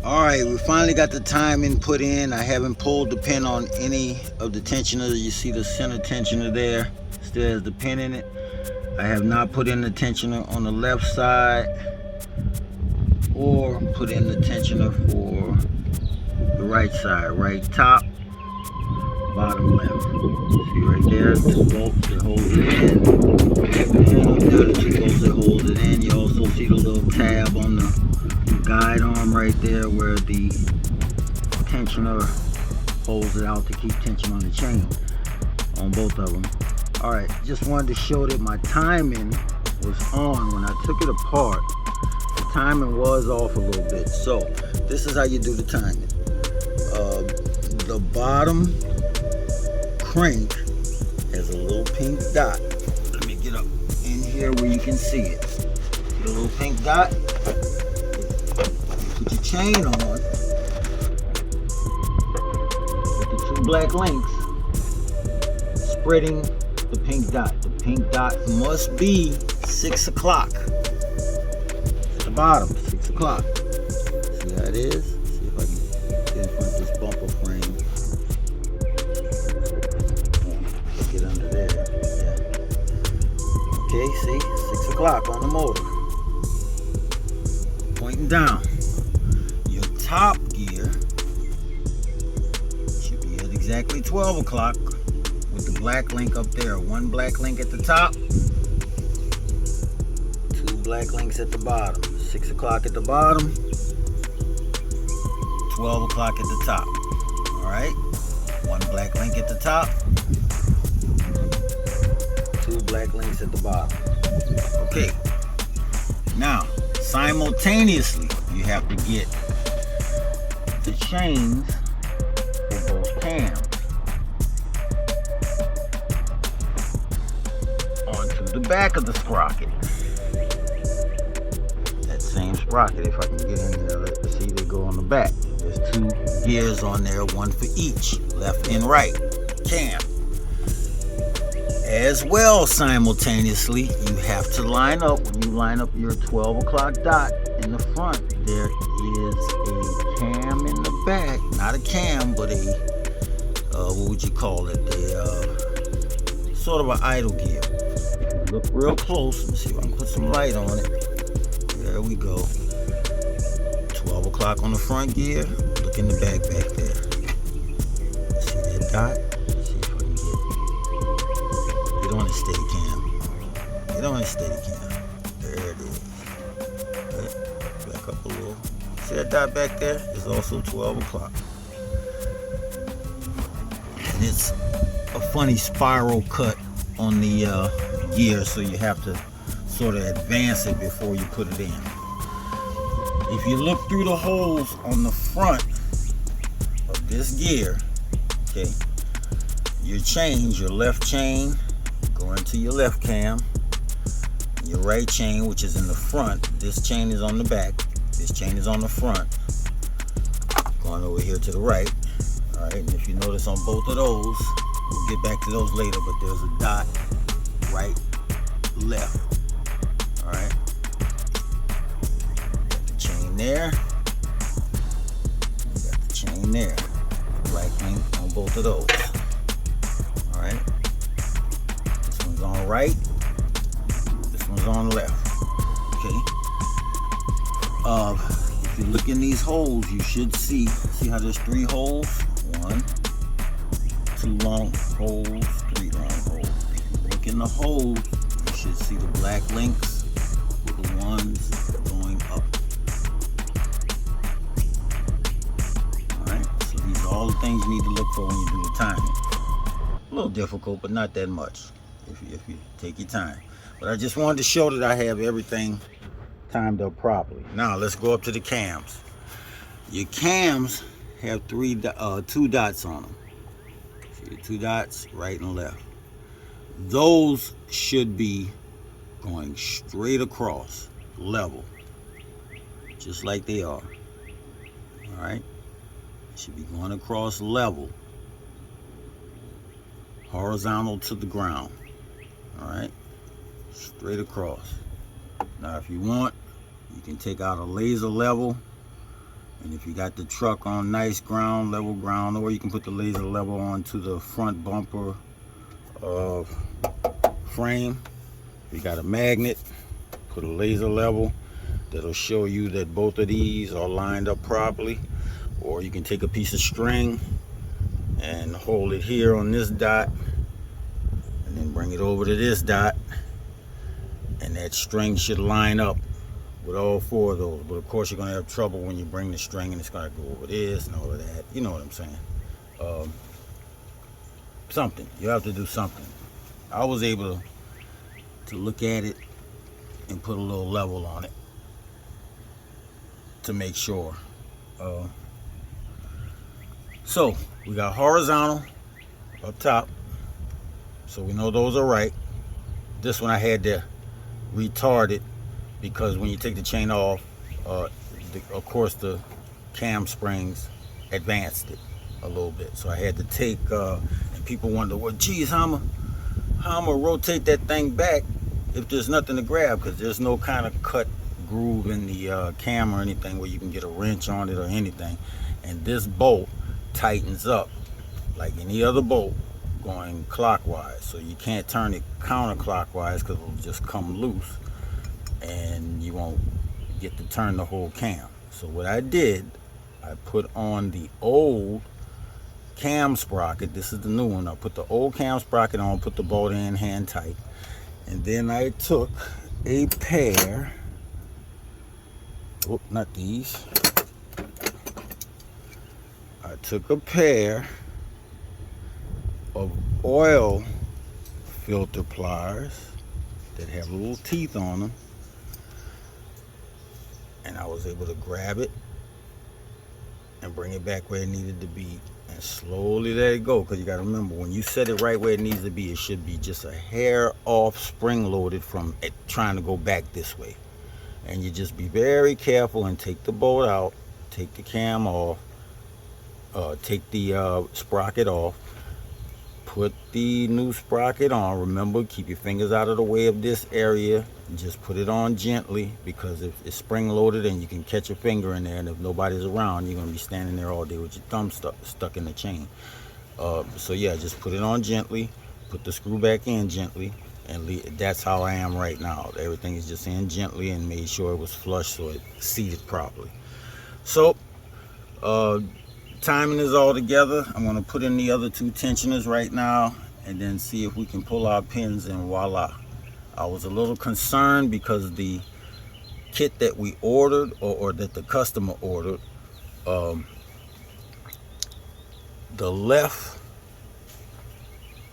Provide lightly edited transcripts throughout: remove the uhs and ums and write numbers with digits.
Alright, we finally got the timing put in. I haven't pulled the pin on any of the tensioners. You see the center tensioner there, still has the pin in it. I have not put in the tensioner on the left side or put in the tensioner for the right side. Right top, bottom left. See right there, 2 bolts that hold it in. And up there, the 2 bolts that hold it in. You also see the little tab on the guide arm right there where the tensioner holds it out to keep tension on the chain on both of them. Alright, just wanted to show that my timing was on when I took it apart. The timing was off a little bit. So this is how you do the timing. The bottom crank has a little pink dot. Let me get up in here where you can see it. See the little pink dot? Put your chain on with the 2 black links, spreading the pink dot. The pink dot must be 6 o'clock at the bottom. 6 o'clock. See how it is? See if I can get in front of this bumper frame. Get under there. Yeah. Okay, see? 6 o'clock on the motor. Pointing down. Your top gear should be at exactly 12 o'clock with the black link up there. 1 black link at the top, 2 black links at the bottom. 6 o'clock at the bottom, 12 o'clock at the top. Alright? 1 black link at the top, 2 black links at the bottom. Okay. Now, simultaneously, you have to get the chains for both cams onto the back of the sprocket. That same sprocket, if I can get in there, let's see, they go on the back. There's 2 gears on there, 1 for each, left and right cam. As well, simultaneously, you have to line up. When you line up your 12 o'clock dot in the front, there is a cam in the back. Not a cam, but a, what would you call it? A sort of an idle gear. Look real close. Let me see if I can put some light on it. There we go. 12 o'clock on the front gear. Look in the back there. See that dot? Get on the steady cam. Get on the steady cam. There it is. Right. Back up a little. See that dot back there? It's also 12 o'clock. And it's a funny spiral cut on the gear, so you have to sort of advance it before you put it in. If you look through the holes on the front of this gear, okay, your chains, your left chain, go into your left cam, your right chain, which is in the front. This chain is on the back. This chain is on the front. Going over here to the right. All right, and if you notice on both of those, we'll get back to those later, but there's a dot right, left. All right. Got the chain there. We got the chain there. Black link on both of those. All right. This one's on right. This one's on left. Okay. If you look in these holes, you should see how there's 3 holes. 1, 2 long holes, 3 long holes. If you look in the holes, you should see the black links with the ones going up. Alright, so these are all the things you need to look for when you do the timing. A little difficult, but not that much if you take your time. But I just wanted to show that I have everything timed up properly. Now let's go up to the cams. Your cams have 2 dots on them. See the 2 dots, right and left. Those should be going straight across, level, just like they are. All right, should be going across level, horizontal to the ground. All right, straight across. Now if you want, you can take out a laser level And if you got the truck on nice ground, level ground, or you can put the laser level onto the front bumper frame. If you got a magnet, put a laser level that'll show you that both of these are lined up properly. Or you can take a piece of string and hold it here on this dot and then bring it over to this dot, and that string should line up with all four of those. But of course you're going to have trouble when you bring the string and it's going to go over this and all of that. You know what I'm saying. Something. You have to do something. I was able to look at it and put a little level on it to make sure. So we got horizontal up top, so we know those are right. This one I had to retard it because when you take the chain off, of course the cam springs advanced it a little bit, so I had to take and people wonder, well, geez, how I'm gonna rotate that thing back if there's nothing to grab, because there's no kind of cut groove in the cam or anything where you can get a wrench on it or anything. And this bolt tightens up like any other bolt going clockwise, so you can't turn it counterclockwise because it'll just come loose and you won't get to turn the whole cam. So what I did, I put on the old cam sprocket. This is the new one. I put the old cam sprocket on, put the bolt in hand tight, and then I took a pair, oh, not these, I took a pair of oil filter pliers that have little teeth on them, and I was able to grab it and bring it back where it needed to be and slowly let it go, because you got to remember, when you set it right where it needs to be, it should be just a hair off spring loaded from it trying to go back this way. And you just be very careful and take the bolt out, take the cam off, take the sprocket off, put the new sprocket on. Remember, keep your fingers out of the way of this area. Just put it on gently, because if it's spring loaded and you can catch your finger in there, and if nobody's around, you're going to be standing there all day with your thumb stuck in the chain. So yeah, just put it on gently, put the screw back in gently, and that's how I am right now. Everything is just in gently, and made sure it was flush so it seated properly. So timing is all together. I'm going to put in the other two tensioners right now and then see if we can pull our pins, and voila. I was a little concerned because the kit that we ordered, or that the customer ordered, the left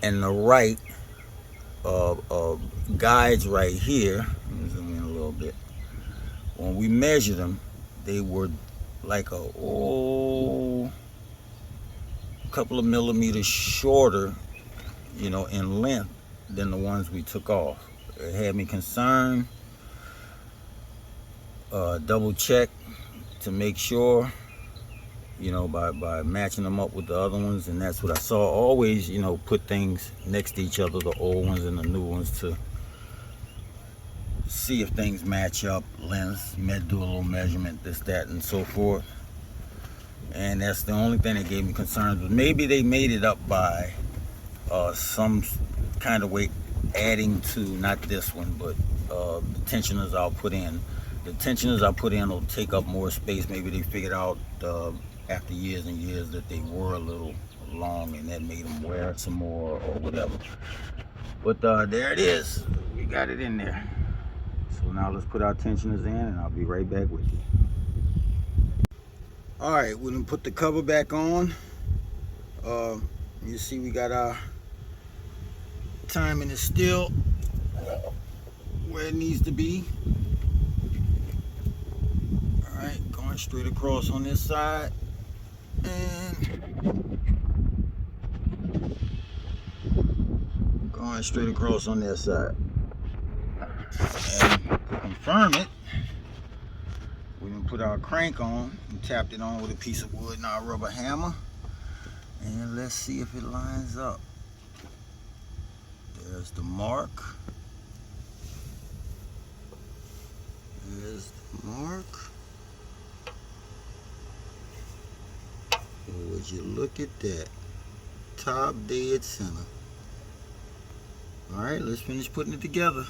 and the right guides right here, let me zoom in a little bit, when we measured them, they were like a couple of millimeters shorter, in length than the ones we took off. It had me concerned. Double check to make sure, by matching them up with the other ones, and that's what I saw. Always, put things next to each other, the old ones and the new ones, to see if things match up, lengths, do a little measurement, this, that, and so forth. And that's the only thing that gave me concerns. But maybe they made it up by some kind of weight, adding to, not this one, but the tensioners I'll put in. The tensioners I put in will take up more space. Maybe they figured out after years and years that they were a little long, and that made them wear some more or whatever. But there it is. We got it in there. So now let's put our tensioners in, and I'll be right back with you. All right, we're gonna put the cover back on. You see we got our timing is still where it needs to be. All right, going straight across on this side, and going straight across on this side. And to confirm it, we're gonna put our crank on and tapped it on with a piece of wood and our rubber hammer, and let's see if it lines up. There's the mark. There's the mark. Would you look at that? Top dead center. Alright, let's finish putting it together.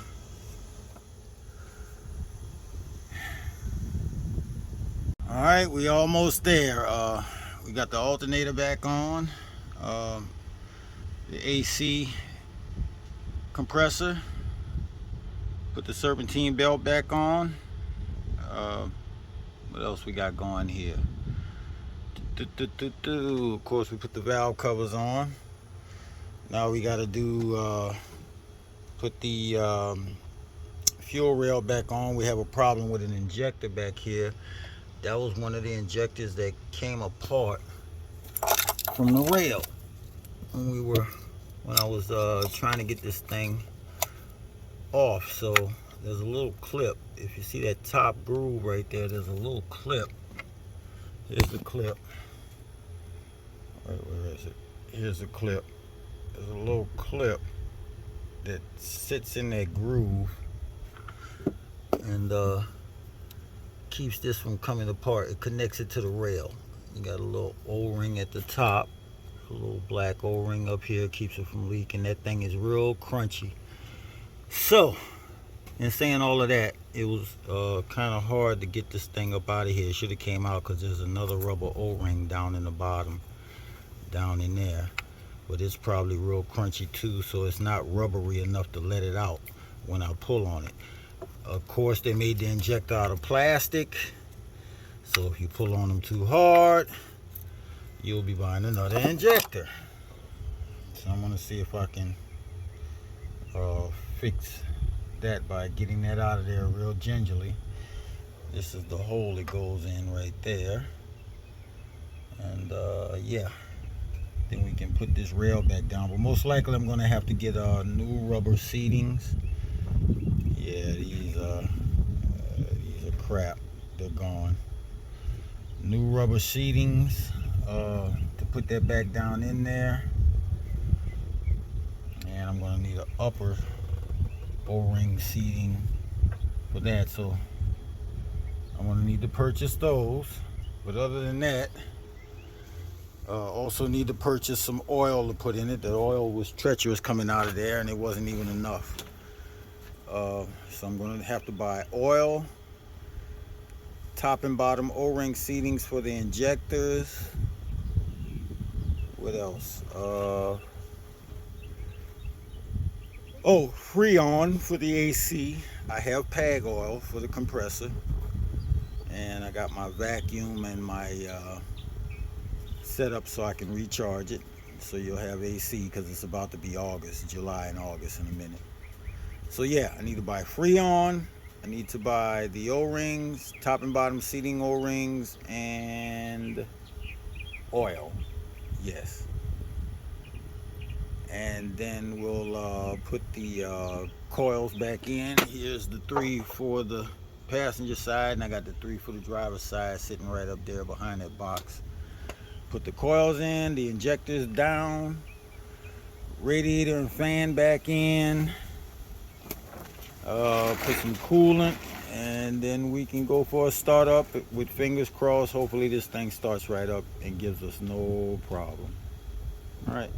Alright, we almost there. We got the alternator back on. The AC compressor. Put the serpentine belt back on. What else we got going here? Of course, we put the valve covers on. Now we got to do put the fuel rail back on. We have a problem with an injector back here. That was one of the injectors that came apart from the rail when I was trying to get this thing off. So there's a little clip. If you see that top groove right there, there's a little clip. Here's the clip. Where is it? Here's the clip. There's a little clip that sits in that groove and keeps this from coming apart. It connects it to the rail. You got a little O-ring at the top, a little black O-ring up here, keeps it from leaking. That thing is real crunchy. So, in saying all of that, it was kind of hard to get this thing up out of here. It should have came out because there's another rubber O-ring down in the bottom, down in there. But it's probably real crunchy too, so it's not rubbery enough to let it out when I pull on it. Of course, they made the injector out of plastic, so if you pull on them too hard, you'll be buying another injector. So I'm going to see if I can fix that by getting that out of there real gingerly. This is the hole it goes in right there. And yeah, then we can put this rail back down. But most likely I'm going to have to get new rubber seatings. Yeah, these are crap. They're gone. New rubber seatings to put that back down in there. And I'm going to need an upper O-ring seating for that. So I'm going to need to purchase those. But other than that, also need to purchase some oil to put in it. The oil was treacherous coming out of there and it wasn't even enough. So I'm going to have to buy oil, top and bottom O-ring seatings for the injectors. What else? Oh, Freon for the AC. I have PAG oil for the compressor. And I got my vacuum and my setup so I can recharge it. So you'll have AC because it's about to be August, July and August in a minute. So yeah, I need to buy Freon. I need to buy the O-rings, top and bottom seating O-rings, and oil. Yes. And then we'll put the coils back in. Here's the 3 for the passenger side, and I got the 3 for the driver's side sitting right up there behind that box. Put the coils in, the injectors down, radiator and fan back in. Put some coolant, and then we can go for a startup with fingers crossed. Hopefully this thing starts right up and gives us no problem. All right.